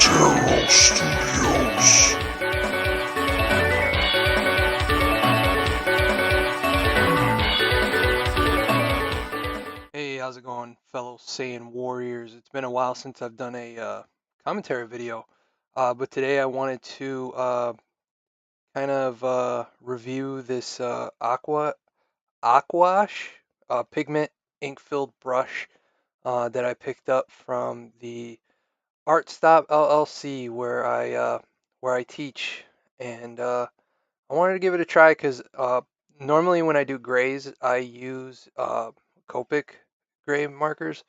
Pentel Studios. Hey, how's it going, fellow Saiyan warriors? It's been a while since I've done a commentary video, but today I wanted to kind of review this Aquash pigment ink-filled brush that I picked up from the Art Stop LLC where I teach, and I wanted to give it a try because normally when I do grays I use Copic gray markers.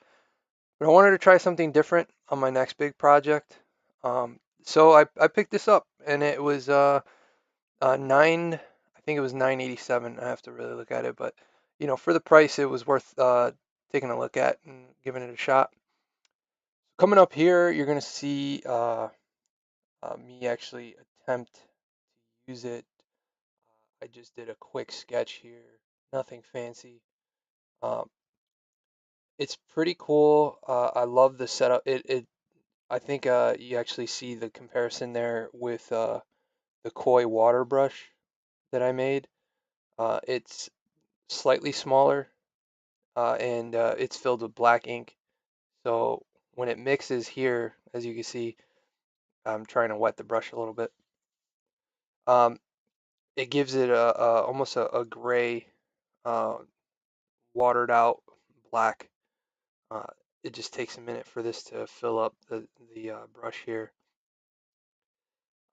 But I wanted to try something different on my next big project. So I picked this up and it was I think it was 987. I have to really look at it, but for the price it was worth taking a look at and giving it a shot. Coming up here, you're gonna see me actually attempt to use it. I just did a quick sketch here, nothing fancy. Um, it's pretty cool. I love the setup. I think you actually see the comparison there with the koi water brush that I made. It's slightly smaller and it's filled with black ink. So when it mixes here, as you can see, I'm trying to wet the brush a little bit. Um, it gives it almost a gray, uh, watered out black. Uh, it just takes a minute for this to fill up the brush here.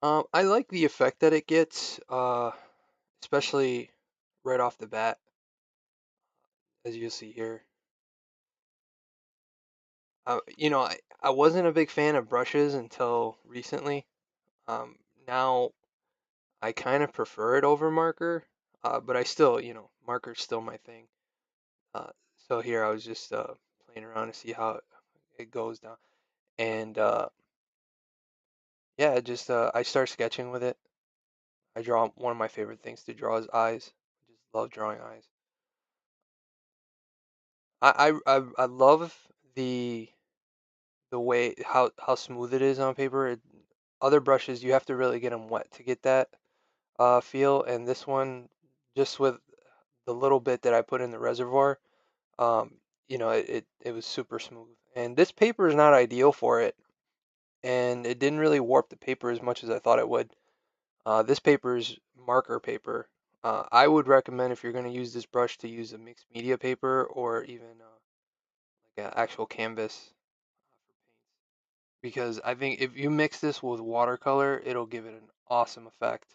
I like the effect that it gets, especially right off the bat, as you see here. I wasn't a big fan of brushes until recently. Um, Now I kind of prefer it over marker, but I still, marker's still my thing. Uh, so here I was just playing around to see how it goes down, and yeah, just I start sketching with it. I draw one of my favorite things to draw is eyes. I just love drawing eyes. I love the the way how smooth it is on paper. Other brushes you have to really get them wet to get that feel, and this one just with the little bit that I put in the reservoir, um, it was super smooth. And this paper is not ideal for it, and it didn't really warp the paper as much as I thought it would. This paper is marker paper. I would recommend if you're going to use this brush to use a mixed media paper or even like an actual canvas because I think if you mix this with watercolor, it'll give it an awesome effect.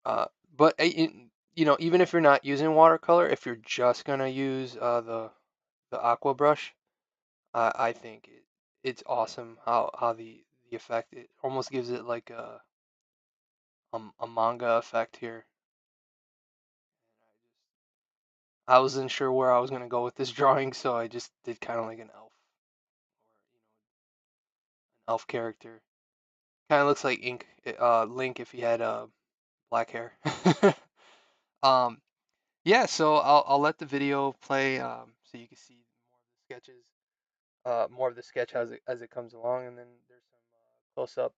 Uh, but even if you're not using watercolor, if you're just gonna use the aqua brush, I think it's awesome how the effect it almost gives it like a manga effect here. I wasn't sure where I was gonna go with this drawing, so I just did kind of like an elf or an elf character. Kind of looks like Link if he had black hair. um, yeah, so I'll let the video play so you can see more of the sketch as it comes along, and then there's some close-up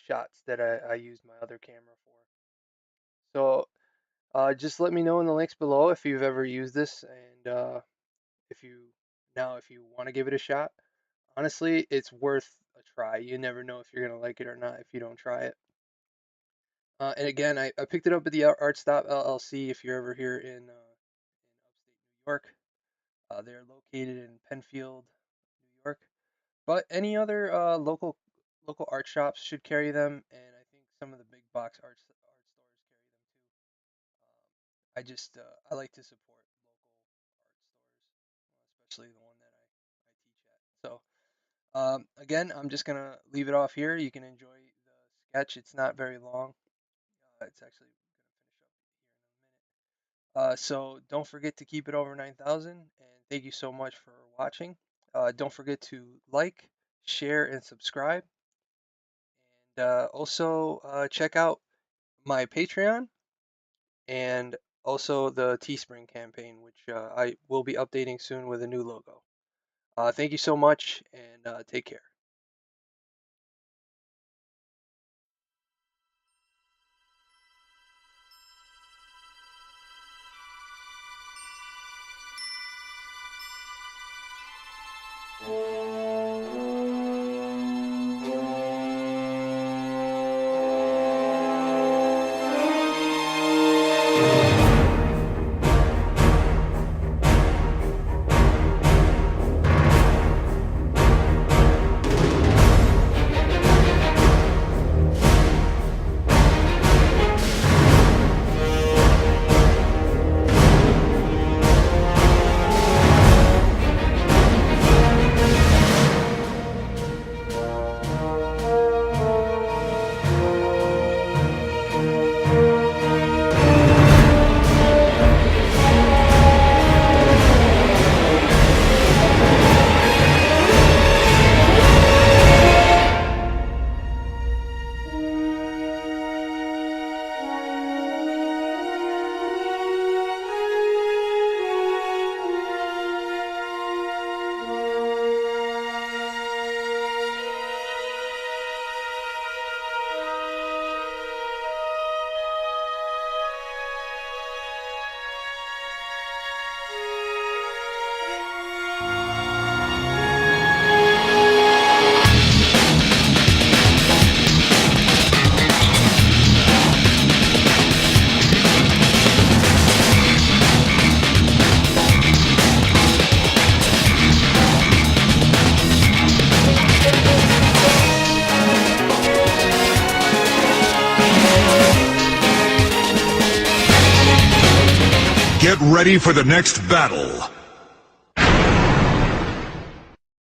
shots that I used my other camera for. So just let me know in the links below if you've ever used this, and if you if you want to give it a shot. Honestly, it's worth a try. You never know if you're gonna like it or not if you don't try it. And again, I picked it up at the Art Stop LLC. If you're ever here in upstate New York, they're located in Penfield, New York. But any other local art shops should carry them, and I think some of the big box art stores carry them too. I like to support local art stores, especially the one that I teach at. So again, I'm just gonna leave it off here. You can enjoy the sketch. It's not very long. It's actually gonna finish up here in a minute. So don't forget to keep it over 9,000, and thank you so much for watching. Don't forget to like, share, and subscribe. And also check out my Patreon and also the Teespring campaign, which I will be updating soon with a new logo. Thank you so much and take care. Get ready for the next battle.